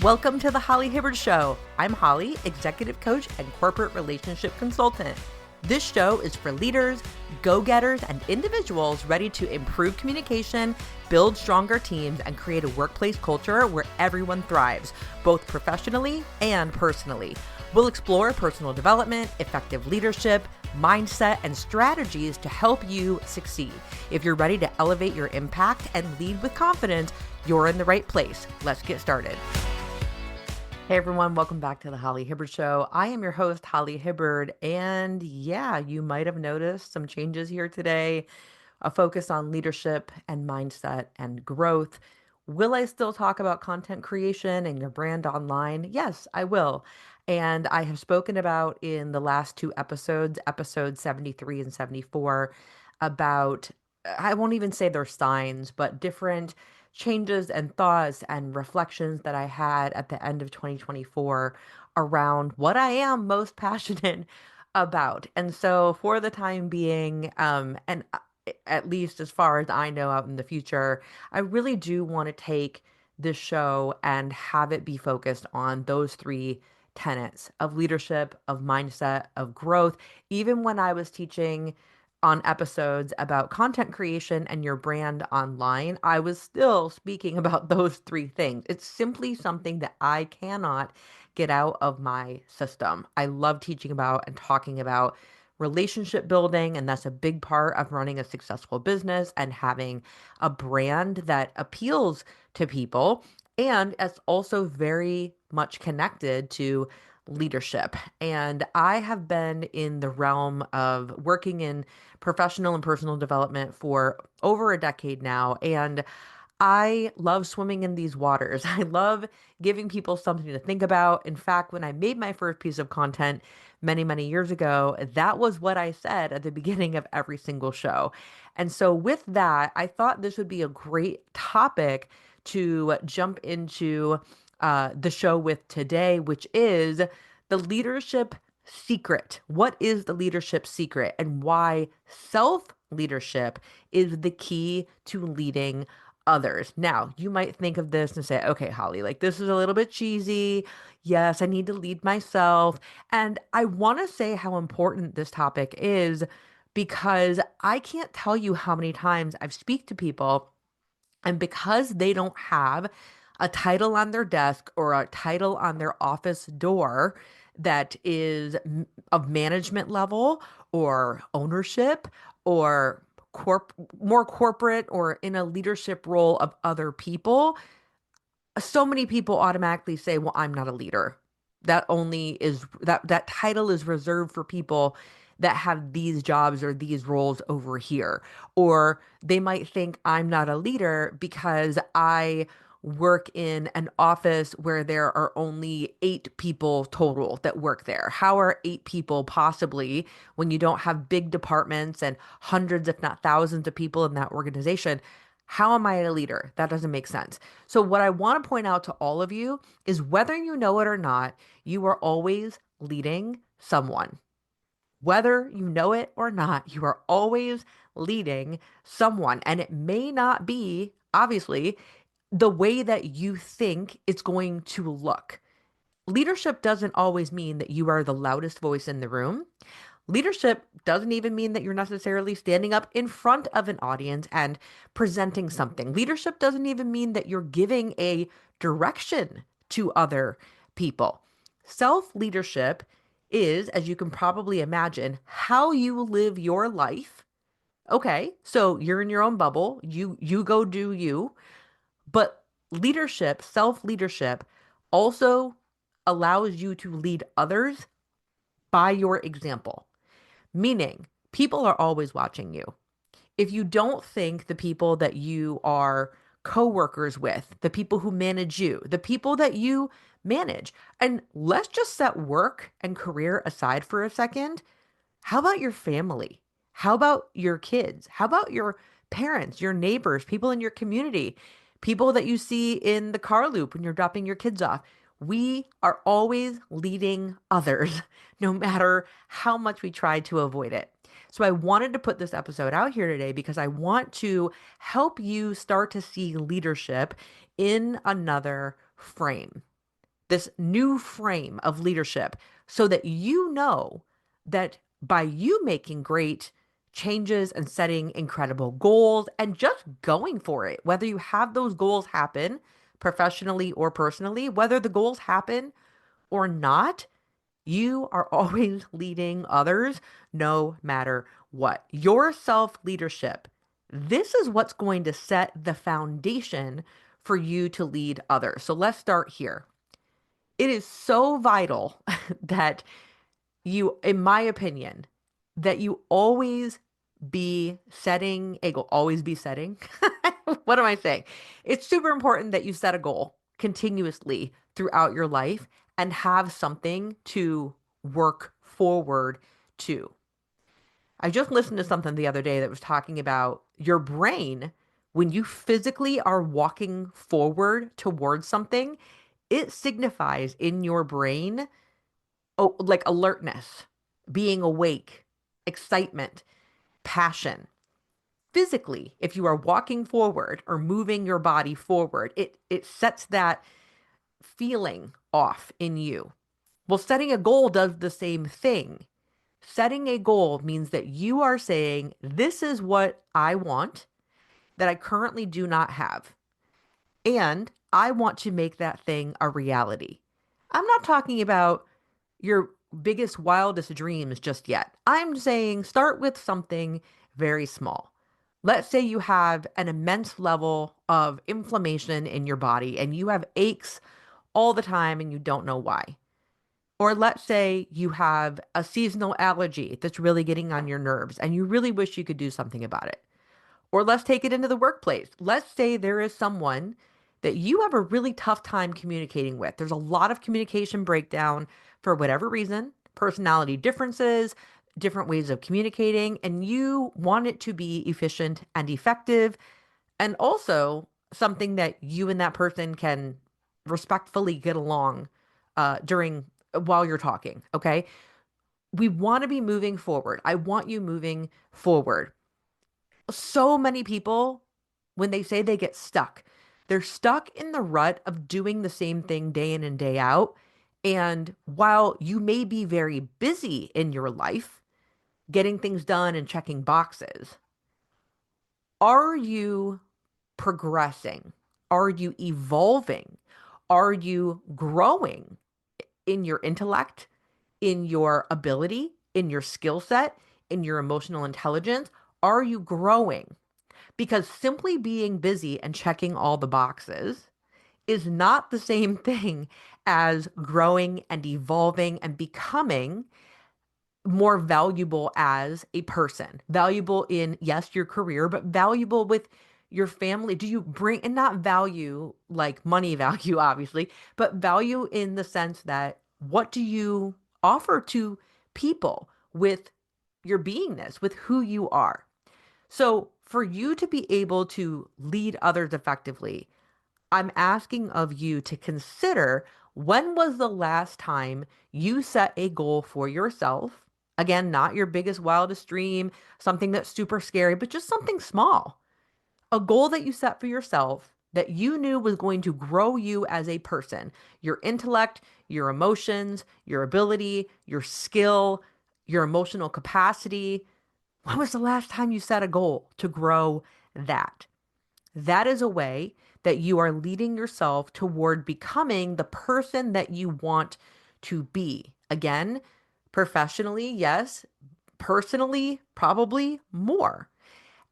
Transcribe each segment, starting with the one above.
Welcome to the Holly Hibbard Show. I'm Holly, executive coach and corporate relationship consultant. This show is for leaders, go-getters, and individuals ready to improve communication, build stronger teams, and create a workplace culture where everyone thrives, both professionally and personally. We'll explore personal development, effective leadership, mindset, and strategies to help you succeed. If you're ready to elevate your impact and lead with confidence, you're in the right place. Let's get started. Hey everyone, welcome back to the Holly Hibbard Show. I am your host, Holly Hibbard, and you might have noticed some changes here today, a focus on leadership and mindset and growth. Will I still talk about content creation and your brand online? Yes, I will. And I have spoken about in the last two episodes, episodes 73 and 74, about, I won't even say they're signs, but different changes and thoughts and reflections that I had at the end of 2024 around what I am most passionate about. And so for the time being, and at least as far as I know out in the future, I really do want to take this show and have it be focused on those three tenets of leadership, of mindset, of growth. Even when I was teaching on episodes about content creation and your brand online, I was still speaking about those three things. It's simply something that I cannot get out of my system. I love teaching about and talking about relationship building, and that's a big part of running a successful business and having a brand that appeals to people. And it's also very much connected to leadership. And I have been in the realm of working in professional and personal development for over a decade now. And I love swimming in these waters. I love giving people something to think about. In fact, when I made my first piece of content many, many years ago, that was what I said at the beginning of every single show. And so with that, I thought this would be a great topic to jump into the show with today, which is the leadership secret. What is the leadership secret and why self-leadership is the key to leading others? Now, you might think of this and say, okay, Holly, like this is a little bit cheesy. Yes, I need to lead myself. And I want to say how important this topic is because I can't tell you how many times I've speak to people and because they don't have a title on their desk or a title on their office door that is of management level or ownership or more corporate or in a leadership role of other people, so many people automatically say, well, I'm not a leader. That only is that title is reserved for people that have these jobs or these roles over here. Or they might think I'm not a leader because I work in an office where there are only 8 people total that work there. How are 8 people possibly, when you don't have big departments and hundreds, if not thousands of people in that organization? How am I a leader? That doesn't make sense. So what I want to point out to all of you is whether you know it or not, you are always leading someone. Whether you know it or not, you are always leading someone. And it may not be, obviously, the way that you think it's going to look. Leadership doesn't always mean that you are the loudest voice in the room. Leadership doesn't even mean that you're necessarily standing up in front of an audience and presenting something. Leadership doesn't even mean that you're giving a direction to other people. Self-leadership is, as you can probably imagine, how you live your life. Okay, so you're in your own bubble. You go do you. But leadership, self-leadership, also allows you to lead others by your example. Meaning, people are always watching you. If you don't think the people that you are coworkers with, the people who manage you, the people that you manage, and let's just set work and career aside for a second. How about your family? How about your kids? How about your parents, your neighbors, people in your community, people that you see in the car loop when you're dropping your kids off? We are always leading others, no matter how much we try to avoid it. So I wanted to put this episode out here today because I want to help you start to see leadership in another frame. this new frame of leadership so that you know that by you making great changes and setting incredible goals and just going for it, whether you have those goals happen professionally or personally, whether the goals happen or not, you are always leading others no matter what. Your self leadership, this is what's going to set the foundation for you to lead others. So let's start here. It is so vital that you, in my opinion, that you always be setting a goal, always be setting. What am I saying? It's super important that you set a goal continuously throughout your life and have something to work forward to. I just listened to something the other day that was talking about your brain. When you physically are walking forward towards something, it signifies in your brain, oh, like alertness, being awake, excitement, passion. Physically, if you are walking forward or moving your body forward, it sets that feeling off in you. Well, setting a goal does the same thing. Setting a goal means that you are saying, this is what I want that I currently do not have. And I want to make that thing a reality. I'm not talking about your biggest, wildest dreams just yet. I'm saying start with something very small. Let's say you have an immense level of inflammation in your body and you have aches all the time and you don't know why. Or let's say you have a seasonal allergy that's really getting on your nerves and you really wish you could do something about it. Or let's take it into the workplace. Let's say there is someone that you have a really tough time communicating with. There's a lot of communication breakdown for whatever reason, personality differences, different ways of communicating, and you want it to be efficient and effective, and also something that you and that person can respectfully get along during while you're talking. Okay. We want to be moving forward. I want you moving forward. So many people, when they say they get stuck, they're stuck in the rut of doing the same thing day in and day out. And while you may be very busy in your life, getting things done and checking boxes, are you progressing? Are you evolving? Are you growing in your intellect, in your ability, in your skill set, in your emotional intelligence? Are you growing? Because simply being busy and checking all the boxes is not the same thing as growing and evolving and becoming more valuable as a person, valuable in, yes, your career, but valuable with your family. Do you bring, and not value like money value, obviously, but value in the sense that what do you offer to people with your beingness, with who you are? So for you to be able to lead others effectively, I'm asking of you to consider, when was the last time you set a goal for yourself? Again, not your biggest, wildest dream, something that's super scary, but just something small. A goal that you set for yourself that you knew was going to grow you as a person, your intellect, your emotions, your ability, your skill, your emotional capacity. When was the last time you set a goal to grow that? That is a way that you are leading yourself toward becoming the person that you want to be. Again, professionally, yes. Personally, probably more.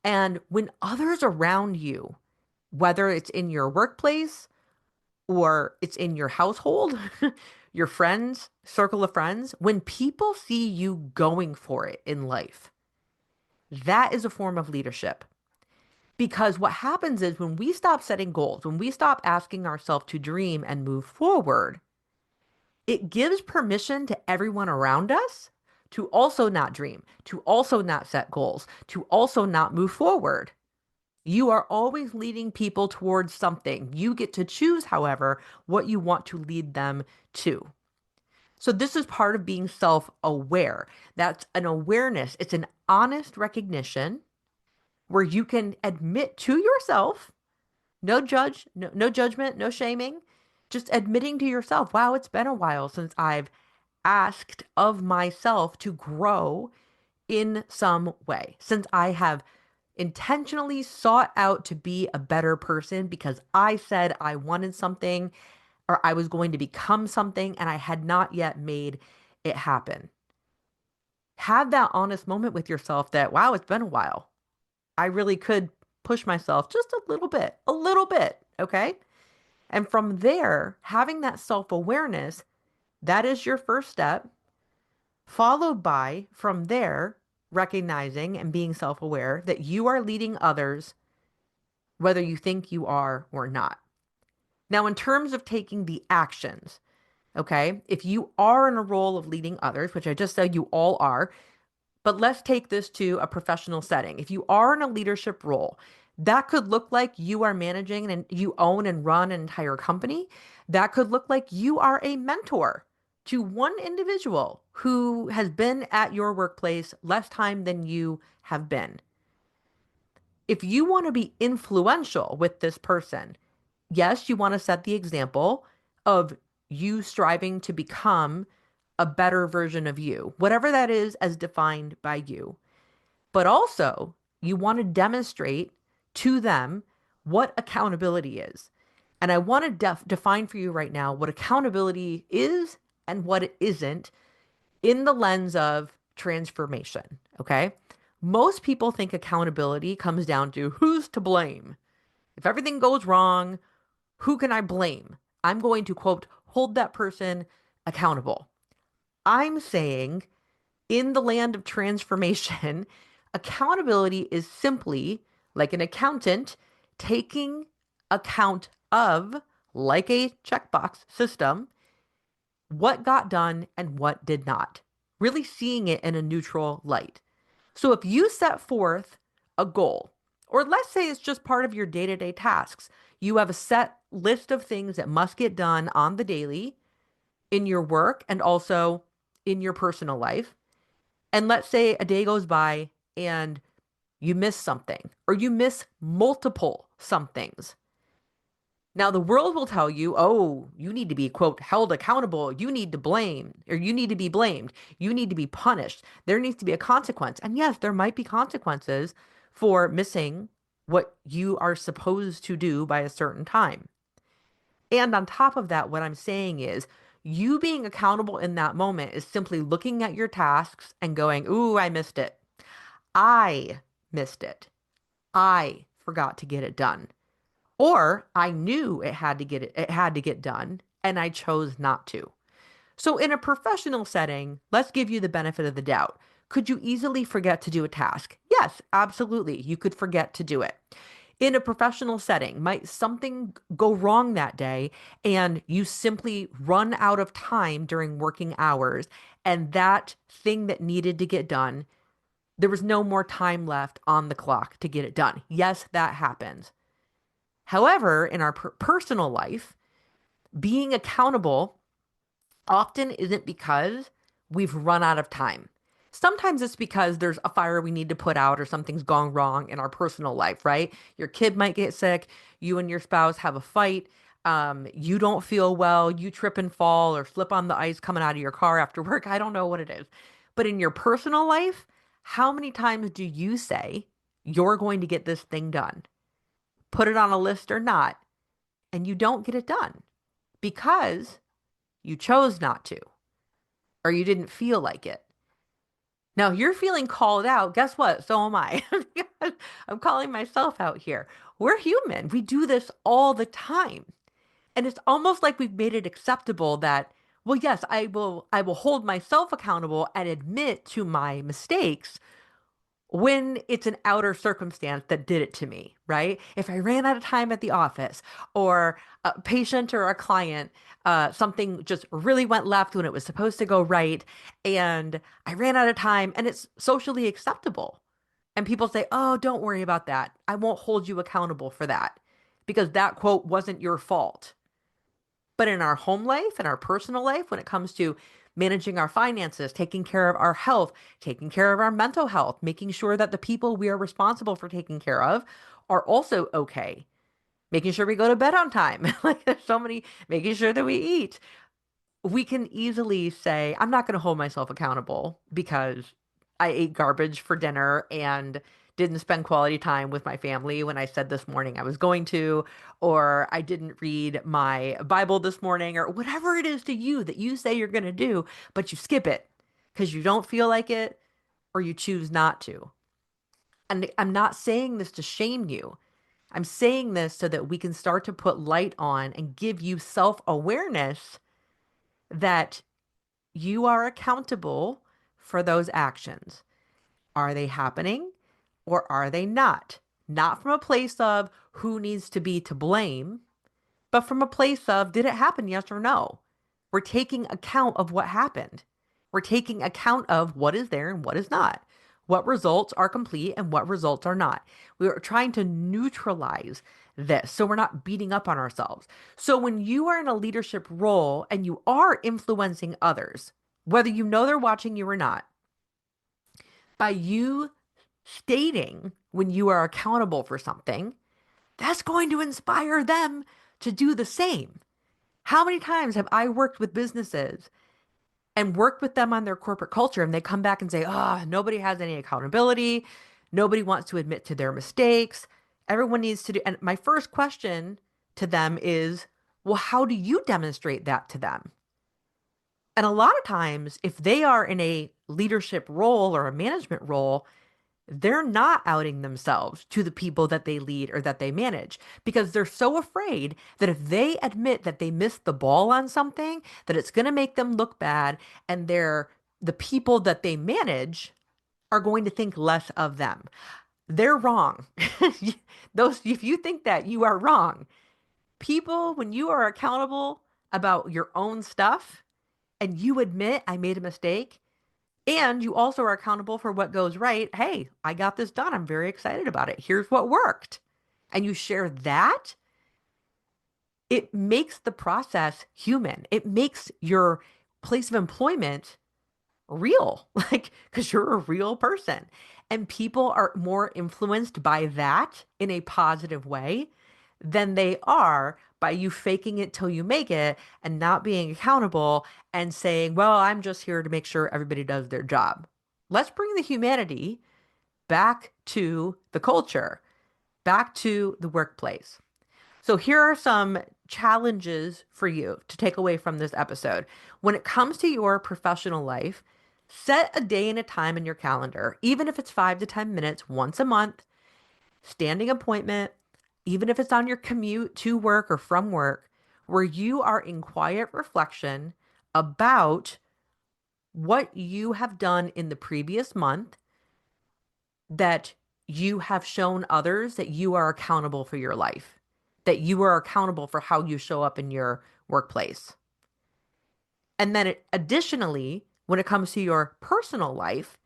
And when others around you, whether it's in your workplace or it's in your household, your friends, circle of friends, when people see you going for it in life, that is a form of leadership. Because what happens is when we stop setting goals, when we stop asking ourselves to dream and move forward, it gives permission to everyone around us to also not dream, to also not set goals, to also not move forward. You are always leading people towards something. You get to choose, however, what you want to lead them to. So this is part of being self-aware. That's an awareness. It's an honest recognition where you can admit to yourself, no judgment, no shaming, just admitting to yourself, wow, it's been a while since I've asked of myself to grow in some way, since I have intentionally sought out to be a better person because I said I wanted something or I was going to become something and I had not yet made it happen. Have that honest moment with yourself that, wow, it's been a while. I really could push myself just a little bit. Okay. And from there, having that self awareness, that is your first step, followed by from there, recognizing and being self aware that you are leading others, whether you think you are or not. Now, in terms of taking the actions, okay, if you are in a role of leading others, which I just said you all are, but let's take this to a professional setting. If you are in a leadership role, that could look like you are managing and you own and run an entire company. That could look like you are a mentor to one individual who has been at your workplace less time than you have been. If you want to be influential with this person, yes, you want to set the example of you striving to become a better version of you, whatever that is as defined by you. But also, you want to demonstrate to them what accountability is. And I want to define for you right now what accountability is and what it isn't in the lens of transformation. Okay. Most people think accountability comes down to who's to blame. If everything goes wrong, who can I blame? I'm going to, quote, hold that person accountable. I'm saying in the land of transformation, accountability is simply like an accountant taking account of, like a checkbox system, what got done and what did not. Really seeing it in a neutral light. So if you set forth a goal, or let's say it's just part of your day-to-day tasks, you have a set list of things that must get done on the daily in your work and also in your personal life. And let's say a day goes by and you miss something or you miss multiple somethings. Now, the world will tell you, oh, you need to be, quote, held accountable. You need to blame, or you need to be blamed. You need to be punished. There needs to be a consequence. And yes, there might be consequences for missing what you are supposed to do by a certain time. And on top of that, what I'm saying is you being accountable in that moment is simply looking at your tasks and going, ooh, I missed it. I missed it. I forgot to get it done. Or I knew it had to get done and I chose not to. So in a professional setting, let's give you the benefit of the doubt. Could you easily forget to do a task? Yes, absolutely. You could forget to do it. In a professional setting, might something go wrong that day and you simply run out of time during working hours and that thing that needed to get done, there was no more time left on the clock to get it done. Yes, that happens. However, in our personal life, being accountable often isn't because we've run out of time. Sometimes it's because there's a fire we need to put out or something's gone wrong in our personal life, right? Your kid might get sick, you and your spouse have a fight, you don't feel well, you trip and fall or slip on the ice coming out of your car after work. I don't know what it is. But in your personal life, how many times do you say you're going to get this thing done? Put it on a list or not, and you don't get it done because you chose not to or you didn't feel like it. Now, if you're feeling called out, guess what? So am I. I'm calling myself out here. We're human. We do this all the time. And it's almost like we've made it acceptable that, well, yes, I will hold myself accountable and admit to my mistakes when it's an outer circumstance that did it to me, right? If I ran out of time at the office or a patient or a client, something just really went left when it was supposed to go right, and I ran out of time and it's socially acceptable. And people say, oh, don't worry about that. I won't hold you accountable for that because that quote wasn't your fault. But in our home life and our personal life, when it comes to managing our finances, taking care of our health, taking care of our mental health, making sure that the people we are responsible for taking care of are also okay, making sure we go to bed on time. Like there's so many, making sure that we eat. We can easily say, I'm not going to hold myself accountable because I ate garbage for dinner and didn't spend quality time with my family when I said this morning I was going to, or I didn't read my Bible this morning, or whatever it is to you that you say you're going to do, but you skip it because you don't feel like it or you choose not to. And I'm not saying this to shame you. I'm saying this so that we can start to put light on and give you self awareness that you are accountable for those actions. Are they happening or are they not? Not from a place of who needs to be to blame, but from a place of did it happen, yes or no? We're taking account of what happened. We're taking account of what is there and what is not. What results are complete and what results are not. We are trying to neutralize this so we're not beating up on ourselves. So when you are in a leadership role and you are influencing others, whether you know they're watching you or not, by you stating when you are accountable for something, that's going to inspire them to do the same. How many times have I worked with businesses and worked with them on their corporate culture and they come back and say, oh, nobody has any accountability. Nobody wants to admit to their mistakes. Everyone needs to do. And my first question to them is, well, how do you demonstrate that to them? And a lot of times, if they are in a leadership role or a management role, they're not outing themselves to the people that they lead or that they manage because they're so afraid that if they admit that they missed the ball on something, that it's going to make them look bad and the people that they manage are going to think less of them. They're wrong. Those if you think that, you are wrong. People, when you are accountable about your own stuff and you admit I made a mistake, and you also are accountable for what goes right. Hey, I got this done. I'm very excited about it. Here's what worked. And you share that, it makes the process human. It makes your place of employment real, like, because you're a real person. And people are more influenced by that in a positive way than they are by you faking it till you make it and not being accountable and saying, well, I'm just here to make sure everybody does their job. Let's bring the humanity back to the culture, back to the workplace. So here are some challenges for you to take away from this episode. When it comes to your professional life, set a day and a time in your calendar, even if it's 5 to 10 minutes once a month, standing appointment, even if it's on your commute to work or from work, where you are in quiet reflection about what you have done in the previous month that you have shown others that you are accountable for your life, that you are accountable for how you show up in your workplace. And then additionally, when it comes to your personal life,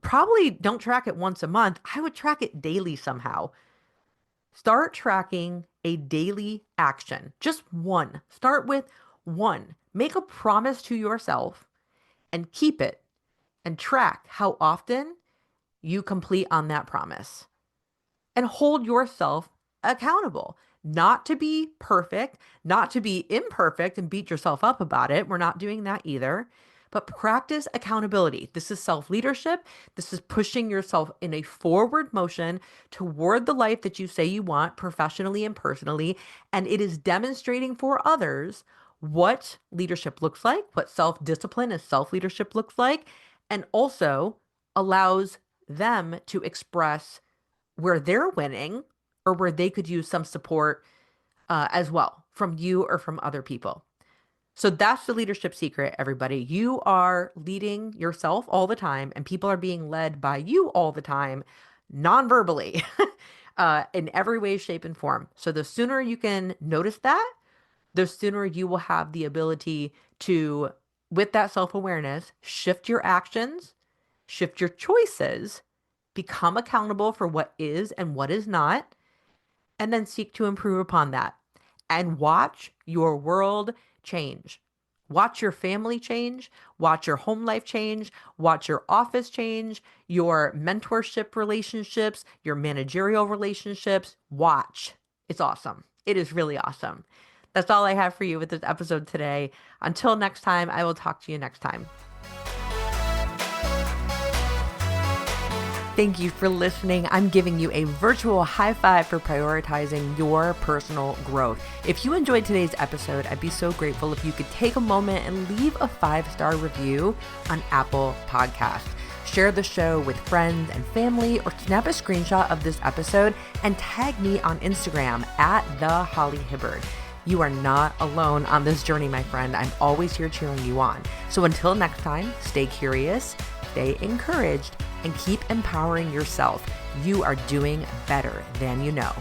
probably don't track it once a month. I would track it daily somehow. Start tracking a daily action, just one. Start with one. Make a promise to yourself and keep it and track how often you complete on that promise and hold yourself accountable. Not to be perfect, not to be imperfect and beat yourself up about it. We're not doing that either. But practice accountability. This is self leadership. This is pushing yourself in a forward motion toward the life that you say you want professionally and personally. And it is demonstrating for others what leadership looks like, what self discipline and self leadership looks like, and also allows them to express where they're winning or where they could use some support as well from you or from other people. So that's the leadership secret, everybody. You are leading yourself all the time, and people are being led by you all the time, non-verbally, in every way, shape, and form. So the sooner you can notice that, the sooner you will have the ability to, with that self-awareness, shift your actions, shift your choices, become accountable for what is and what is not, and then seek to improve upon that. And watch your world change. Watch your family change. Watch your home life change. Watch your office change. Your mentorship relationships, your managerial relationships. Watch. It's awesome. It is really awesome. That's all I have for you with this episode today. Until next time, I will talk to you next time. Thank you for listening. I'm giving you a virtual high five for prioritizing your personal growth. If you enjoyed today's episode, I'd be so grateful if you could take a moment and leave a 5-star review on Apple Podcasts. Share the show with friends and family, or snap a screenshot of this episode and tag me on Instagram at @HollyHibbard. You are not alone on this journey, my friend. I'm always here cheering you on. So until next time, stay curious, stay encouraged, and keep empowering yourself. You are doing better than you know.